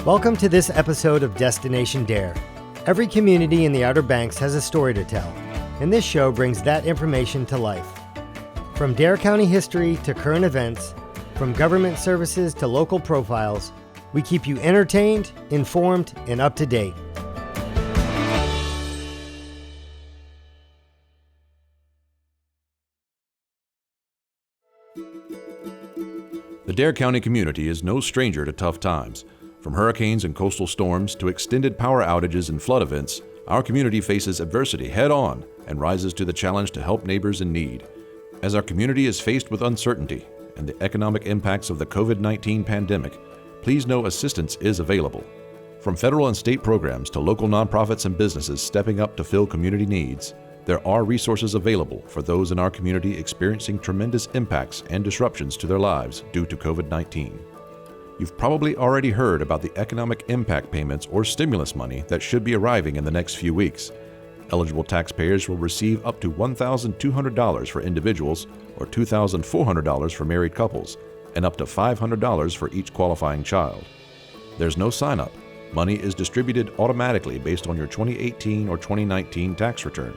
Welcome to this episode of Destination Dare. Every community in the Outer Banks has a story to tell, and this show brings that information to life. From Dare County history to current events, from government services to local profiles, we keep you entertained, informed, and up to date. The Dare County community is no stranger to tough times. From hurricanes and coastal storms to extended power outages and flood events, our community faces adversity head-on and rises to the challenge to help neighbors in need. As our community is faced with uncertainty and the economic impacts of the COVID-19 pandemic, please know assistance is available. From federal and state programs to local nonprofits and businesses stepping up to fill community needs, there are resources available for those in our community experiencing tremendous impacts and disruptions to their lives due to COVID-19. You've probably already heard about the economic impact payments or stimulus money that should be arriving in the next few weeks. Eligible taxpayers will receive up to $1,200 for individuals or $2,400 for married couples, and up to $500 for each qualifying child. There's no sign-up. Money is distributed automatically based on your 2018 or 2019 tax return.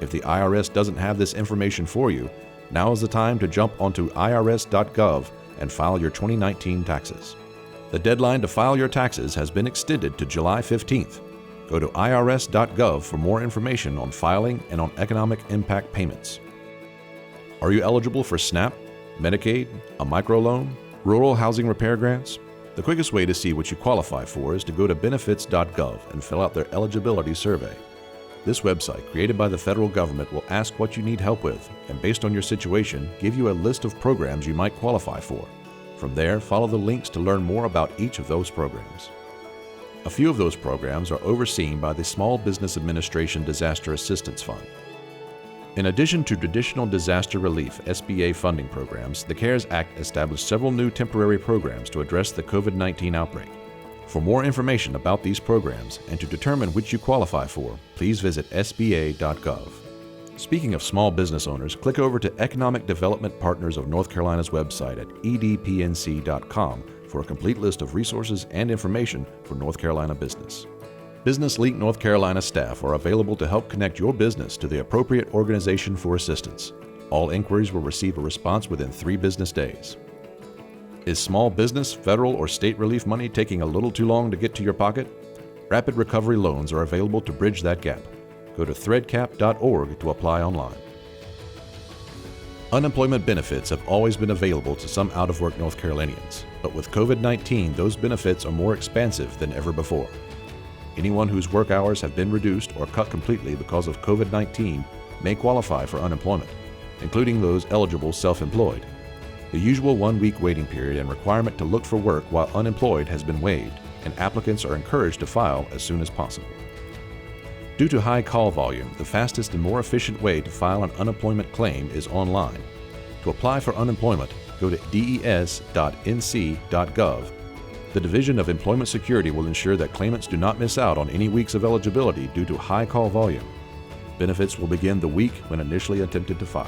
If the IRS doesn't have this information for you, now is the time to jump onto IRS.gov and file your 2019 taxes. The deadline to file your taxes has been extended to July 15th. Go to IRS.gov for more information on filing and on economic impact payments. Are you eligible for SNAP, Medicaid, a microloan, rural housing repair grants? The quickest way to see what you qualify for is to go to benefits.gov and fill out their eligibility survey. This website, created by the federal government, will ask what you need help with and, based on your situation, give you a list of programs you might qualify for. From there, follow the links to learn more about each of those programs. A few of those programs are overseen by the Small Business Administration Disaster Assistance Fund. In addition to traditional disaster relief SBA funding programs, the CARES Act established several new temporary programs to address the COVID-19 outbreak. For more information about these programs and to determine which you qualify for, please visit SBA.gov. Speaking of small business owners, click over to Economic Development Partners of North Carolina's website at edp.nc.gov for a complete list of resources and information for North Carolina business. Business Link North Carolina staff are available to help connect your business to the appropriate organization for assistance. All inquiries will receive a response within 3 business days. Is small business, federal, or state relief money taking a little too long to get to your pocket? Rapid recovery loans are available to bridge that gap. Go to threadcap.org to apply online. Unemployment benefits have always been available to some out-of-work North Carolinians, but with COVID-19, those benefits are more expansive than ever before. Anyone whose work hours have been reduced or cut completely because of COVID-19 may qualify for unemployment, including those eligible self-employed. The usual 1-week waiting period and requirement to look for work while unemployed has been waived, and applicants are encouraged to file as soon as possible. Due to high call volume, the fastest and more efficient way to file an unemployment claim is online. To apply for unemployment, go to des.nc.gov. The Division of Employment Security will ensure that claimants do not miss out on any weeks of eligibility due to high call volume. Benefits will begin the week when initially attempted to file.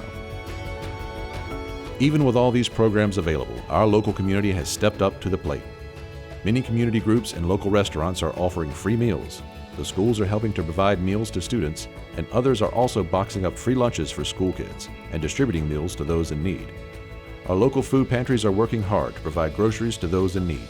Even with all these programs available, our local community has stepped up to the plate. Many community groups and local restaurants are offering free meals. The schools are helping to provide meals to students, and others are also boxing up free lunches for school kids and distributing meals to those in need. Our local food pantries are working hard to provide groceries to those in need.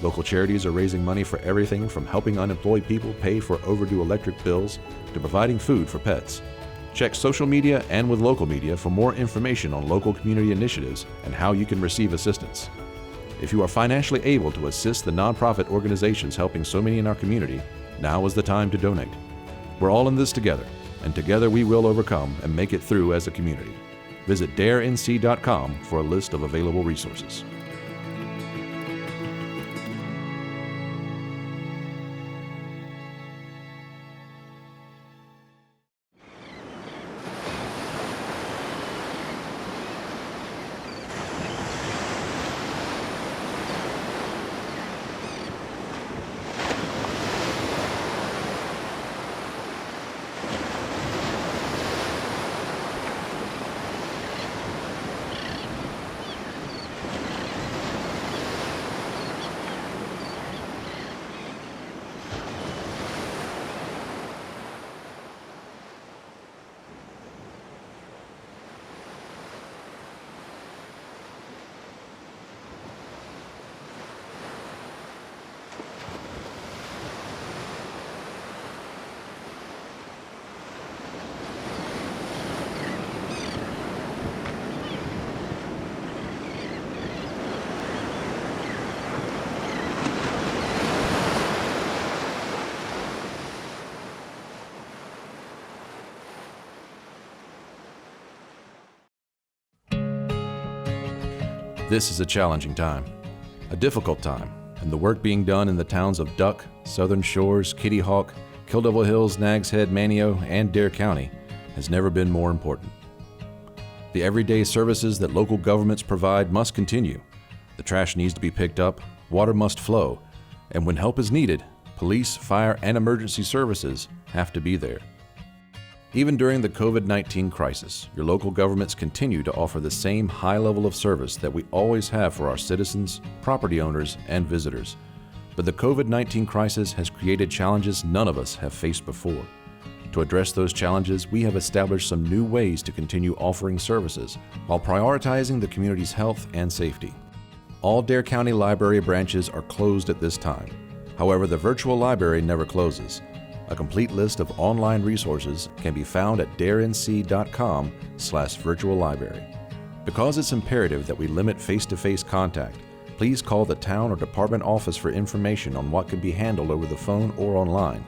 Local charities are raising money for everything from helping unemployed people pay for overdue electric bills to providing food for pets. Check social media and with local media for more information on local community initiatives and how you can receive assistance. If you are financially able to assist the nonprofit organizations helping so many in our community, now is the time to donate. We're all in this together, and together we will overcome and make it through as a community. Visit des.nc.gov for a list of available resources. This is a challenging time, a difficult time, and the work being done in the towns of Duck, Southern Shores, Kitty Hawk, Kill Devil Hills, Nags Head, Manio, and Dare County has never been more important. The everyday services that local governments provide must continue. The trash needs to be picked up, water must flow, and when help is needed, police, fire, and emergency services have to be there. Even during the COVID-19 crisis, your local governments continue to offer the same high level of service that we always have for our citizens, property owners, and visitors. But the COVID-19 crisis has created challenges none of us have faced before. To address those challenges, we have established some new ways to continue offering services while prioritizing the community's health and safety. All Dare County Library branches are closed at this time. However, the virtual library never closes. A complete list of online resources can be found at des.nc.gov/virtual library. Because it's imperative that we limit face-to-face contact, please call the town or department office for information on what can be handled over the phone or online.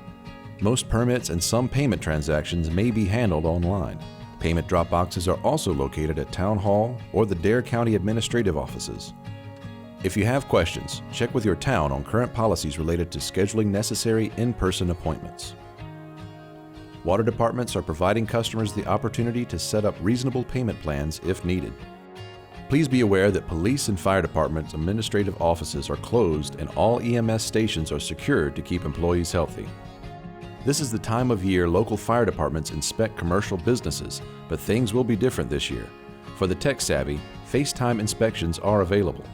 Most permits and some payment transactions may be handled online. Payment drop boxes are also located at Town Hall or the Dare County Administrative Offices. If you have questions, check with your town on current policies related to scheduling necessary in-person appointments. Water departments are providing customers the opportunity to set up reasonable payment plans if needed. Please be aware that police and fire departments' administrative offices are closed and all EMS stations are secured to keep employees healthy. This is the time of year local fire departments inspect commercial businesses, but things will be different this year. For the tech-savvy, FaceTime inspections are available.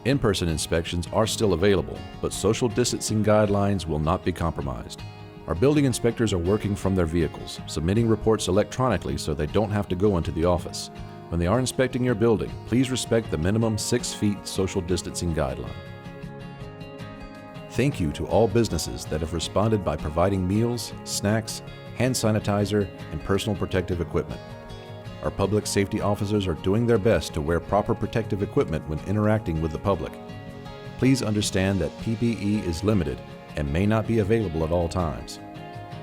In-person inspections are still available, but social distancing guidelines will not be compromised. Our building inspectors are working from their vehicles, submitting reports electronically so they don't have to go into the office. When they are inspecting your building, please respect the minimum 6 feet social distancing guideline. Thank you to all businesses that have responded by providing meals, snacks, hand sanitizer, and personal protective equipment. Our public safety officers are doing their best to wear proper protective equipment when interacting with the public. Please understand that PPE is limited and may not be available at all times.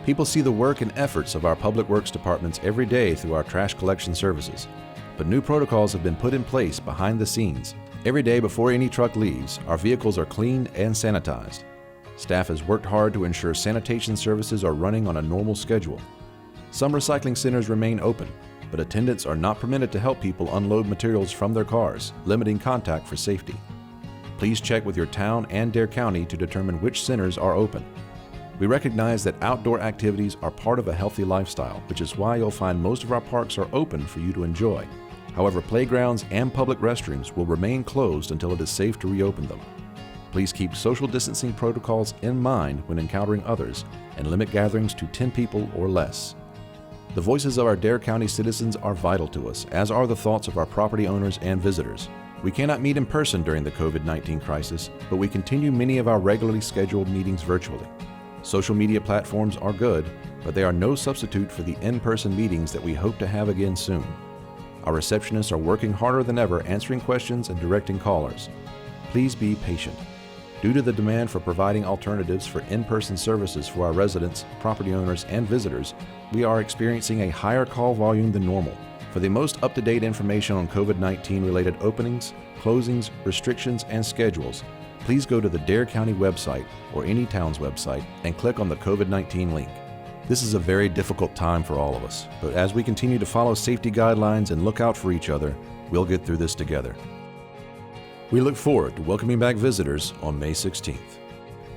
People see the work and efforts of our public works departments every day through our trash collection services, but new protocols have been put in place behind the scenes. Every day before any truck leaves, our vehicles are cleaned and sanitized. Staff has worked hard to ensure sanitation services are running on a normal schedule. Some recycling centers remain open, but attendants are not permitted to help people unload materials from their cars, limiting contact for safety. Please check with your town and Dare County to determine which centers are open. We recognize that outdoor activities are part of a healthy lifestyle, which is why you'll find most of our parks are open for you to enjoy. However, playgrounds and public restrooms will remain closed until it is safe to reopen them. Please keep social distancing protocols in mind when encountering others and limit gatherings to 10 people or less. The voices of our Dare County citizens are vital to us, as are the thoughts of our property owners and visitors. We cannot meet in person during the COVID-19 crisis, but we continue many of our regularly scheduled meetings virtually. Social media platforms are good, but they are no substitute for the in-person meetings that we hope to have again soon. Our receptionists are working harder than ever answering questions and directing callers. Please be patient. Due to the demand for providing alternatives for in-person services for our residents, property owners, and visitors, we are experiencing a higher call volume than normal. For the most up-to-date information on COVID-19 related openings, closings, restrictions, and schedules, please go to the Dare County website or any town's website and click on the COVID-19 link. This is a very difficult time for all of us, but as we continue to follow safety guidelines and look out for each other, we'll get through this together. We look forward to welcoming back visitors on May 16th.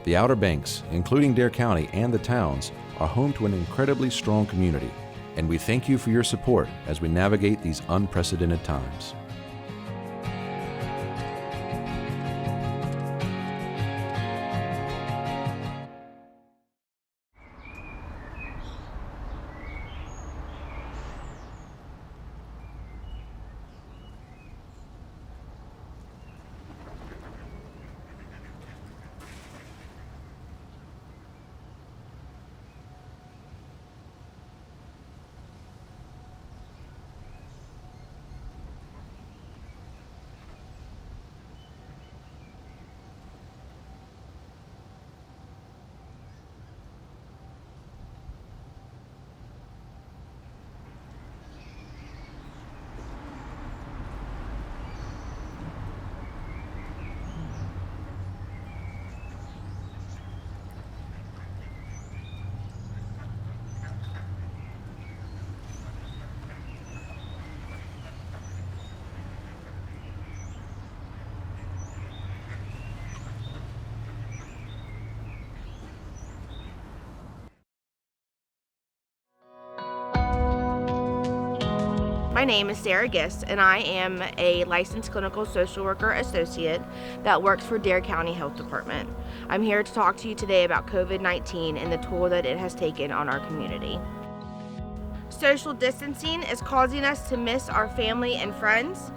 The Outer Banks, including Dare County and the towns, are home to an incredibly strong community, and we thank you for your support as we navigate these unprecedented times. My name is Sarah Gist, and I am a licensed clinical social worker associate that works for Dare County Health Department. I'm here to talk to you today about COVID-19 and the toll that it has taken on our community. Social distancing is causing us to miss our family and friends.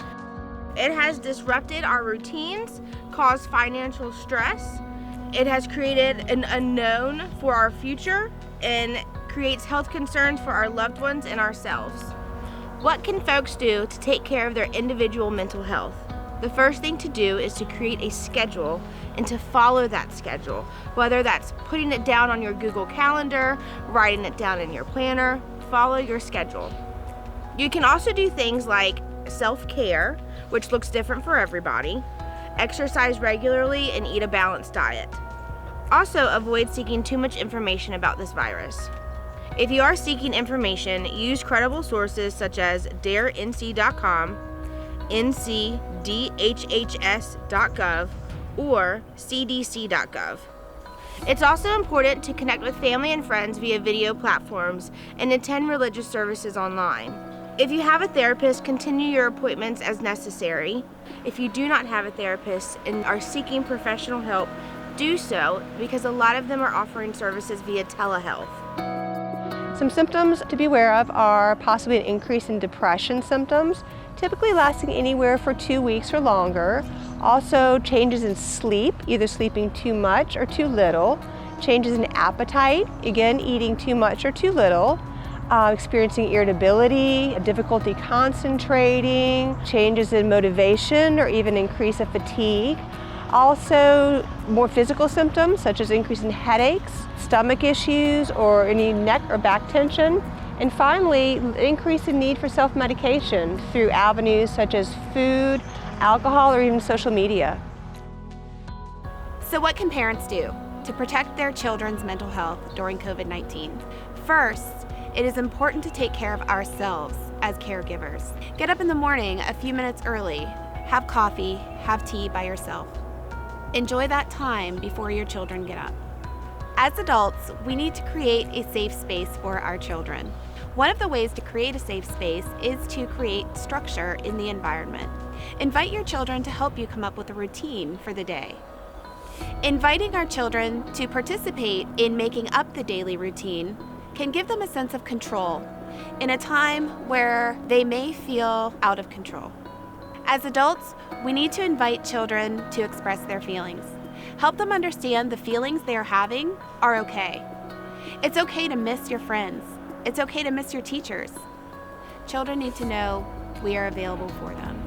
It has disrupted our routines, caused financial stress. It has created an unknown for our future and creates health concerns for our loved ones and ourselves. What can folks do to take care of their individual mental health? The first thing to do is to create a schedule and to follow that schedule, whether that's putting it down on your Google Calendar, writing it down in your planner. Follow your schedule. You can also do things like self-care, which looks different for everybody, exercise regularly, and eat a balanced diet. Also, avoid seeking too much information about this virus. If you are seeking information, use credible sources such as des.nc.gov, ncdhhs.gov, or cdc.gov. It's also important to connect with family and friends via video platforms and attend religious services online. If you have a therapist, continue your appointments as necessary. If you do not have a therapist and are seeking professional help, do so, because a lot of them are offering services via telehealth. Some symptoms to be aware of are possibly an increase in depression symptoms, typically lasting anywhere for 2 weeks or longer. Also changes in sleep, either sleeping too much or too little. Changes in appetite, again eating too much or too little. Experiencing irritability, difficulty concentrating, changes in motivation or even increase of fatigue. Also more physical symptoms such as increase in headaches, stomach issues, or any neck or back tension. And finally, increase in need for self-medication through avenues such as food, alcohol, or even social media. So what can parents do to protect their children's mental health during COVID-19? First, it is important to take care of ourselves as caregivers. Get up in the morning a few minutes early, have coffee, have tea by yourself. Enjoy that time before your children get up. As adults, we need to create a safe space for our children. One of the ways to create a safe space is to create structure in the environment. Invite your children to help you come up with a routine for the day. Inviting our children to participate in making up the daily routine can give them a sense of control in a time where they may feel out of control. As adults, we need to invite children to express their feelings. Help them understand the feelings they are having are okay. It's okay to miss your friends. It's okay to miss your teachers. Children need to know we are available for them.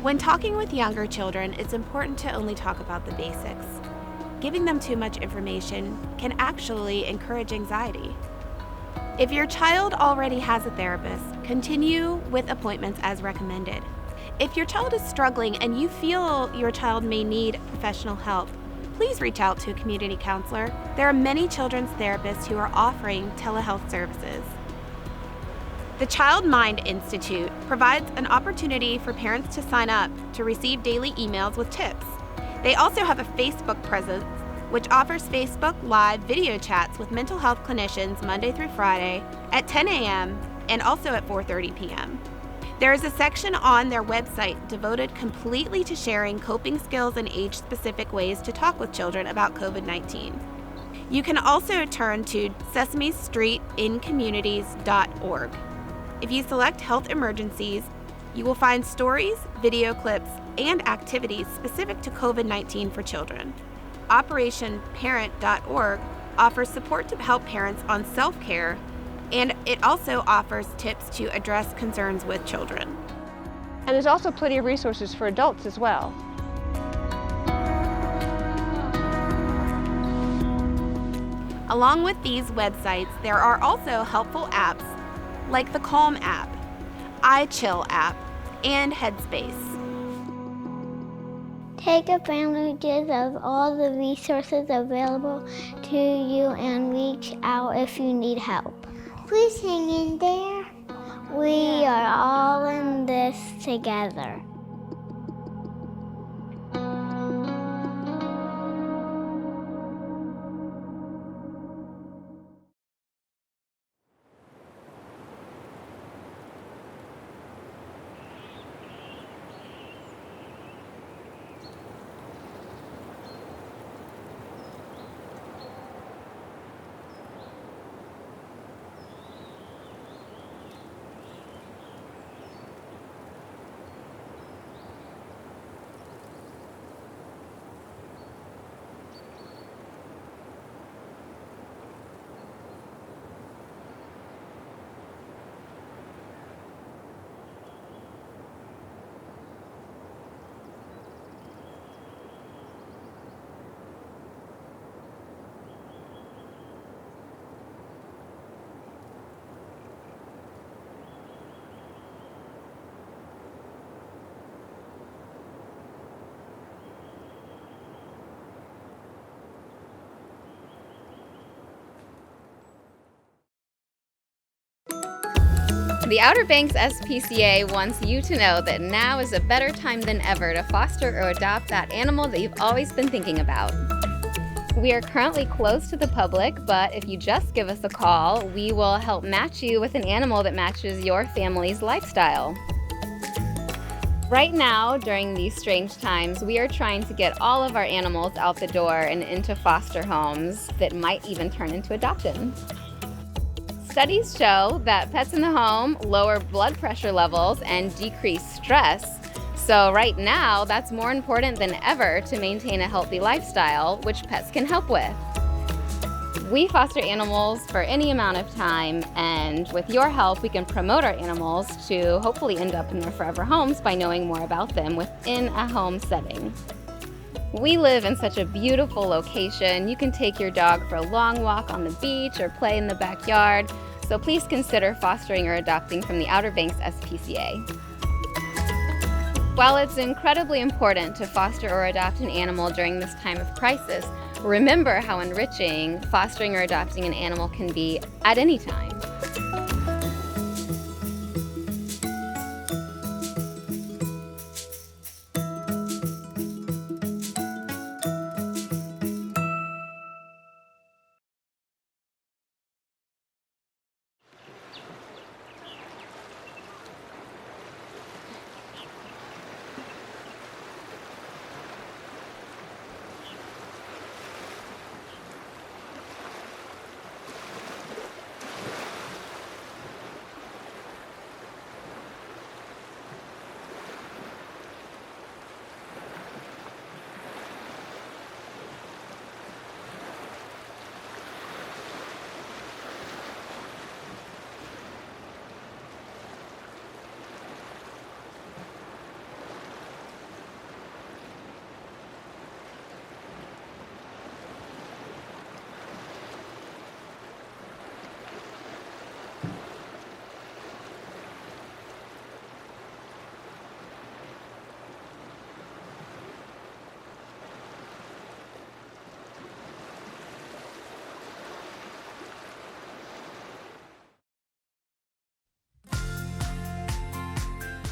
When talking with younger children, it's important to only talk about the basics. Giving them too much information can actually encourage anxiety. If your child already has a therapist, continue with appointments as recommended. If your child is struggling and you feel your child may need professional help, please reach out to a community counselor. There are many children's therapists who are offering telehealth services. The Child Mind Institute provides an opportunity for parents to sign up to receive daily emails with tips. They also have a Facebook presence, which offers Facebook Live video chats with mental health clinicians Monday through Friday at 10 a.m. and also at 4:30 p.m. There is a section on their website devoted completely to sharing coping skills and age-specific ways to talk with children about COVID-19. You can also turn to sesamestreetincommunities.org. If you select health emergencies, you will find stories, video clips, and activities specific to COVID-19 for children. OperationParent.org offers support to help parents on self-care, and it also offers tips to address concerns with children. And there's also plenty of resources for adults as well. Along with these websites, there are also helpful apps like the Calm app, iChill app, and Headspace. Take advantage of all the resources available to you and reach out if you need help. Please hang in there. We are all in this together. The Outer Banks SPCA wants you to know that now is a better time than ever to foster or adopt that animal that you've always been thinking about. We are currently closed to the public, but if you just give us a call, we will help match you with an animal that matches your family's lifestyle. Right now, during these strange times, we are trying to get all of our animals out the door and into foster homes that might even turn into adoption. Studies show that pets in the home lower blood pressure levels and decrease stress. So right now, that's more important than ever to maintain a healthy lifestyle, which pets can help with. We foster animals for any amount of time, and with your help, we can promote our animals to hopefully end up in their forever homes by knowing more about them within a home setting. We live in such a beautiful location. You can take your dog for a long walk on the beach or play in the backyard, so please consider fostering or adopting from the Outer Banks SPCA. While it's incredibly important to foster or adopt an animal during this time of crisis, remember how enriching fostering or adopting an animal can be at any time.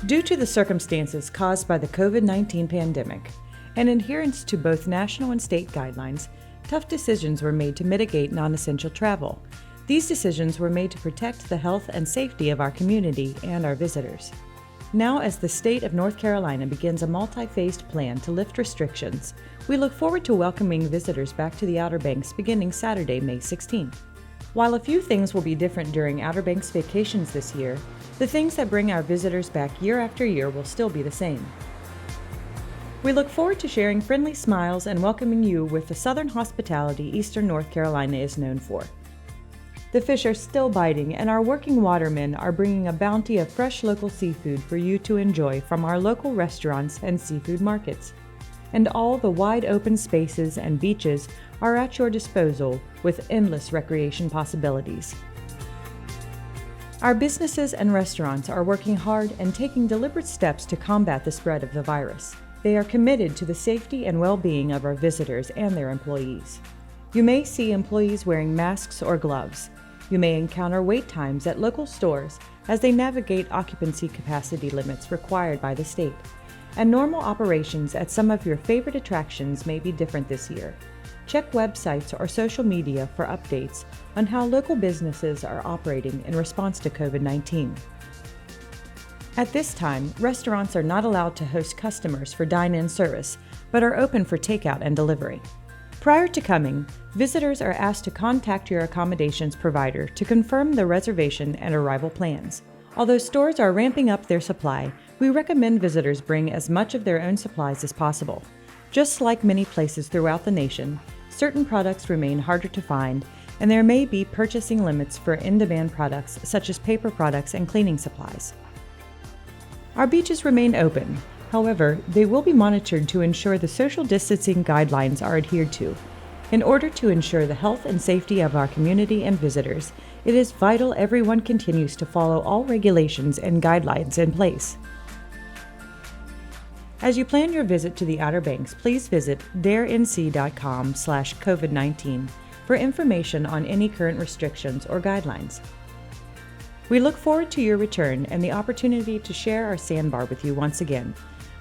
Due to the circumstances caused by the COVID-19 pandemic and adherence to both national and state guidelines, tough decisions were made to mitigate non-essential travel. These decisions were made to protect the health and safety of our community and our visitors. Now, as the state of North Carolina begins a multi-phased plan to lift restrictions, we look forward to welcoming visitors back to the Outer Banks beginning Saturday, May 16th. While a few things will be different during Outer Banks vacations this year, the things that bring our visitors back year after year will still be the same. We look forward to sharing friendly smiles and welcoming you with the Southern hospitality Eastern North Carolina is known for. The fish are still biting, and our working watermen are bringing a bounty of fresh local seafood for you to enjoy from our local restaurants and seafood markets. And all the wide open spaces and beaches are at your disposal with endless recreation possibilities. Our businesses and restaurants are working hard and taking deliberate steps to combat the spread of the virus. They are committed to the safety and well-being of our visitors and their employees. You may see employees wearing masks or gloves. You may encounter wait times at local stores as they navigate occupancy capacity limits required by the state. And normal operations at some of your favorite attractions may be different this year. Check websites or social media for updates on how local businesses are operating in response to COVID-19. At this time, restaurants are not allowed to host customers for dine-in service, but are open for takeout and delivery. Prior to coming, visitors are asked to contact your accommodations provider to confirm the reservation and arrival plans. Although stores are ramping up their supply, we recommend visitors bring as much of their own supplies as possible. Just like many places throughout the nation, certain products remain harder to find, and there may be purchasing limits for in-demand products such as paper products and cleaning supplies. Our beaches remain open. However, they will be monitored to ensure the social distancing guidelines are adhered to. In order to ensure the health and safety of our community and visitors, it is vital everyone continues to follow all regulations and guidelines in place. As you plan your visit to the Outer Banks, please visit des.nc.gov/COVID-19 for information on any current restrictions or guidelines. We look forward to your return and the opportunity to share our sandbar with you once again.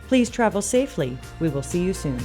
Please travel safely. We will see you soon.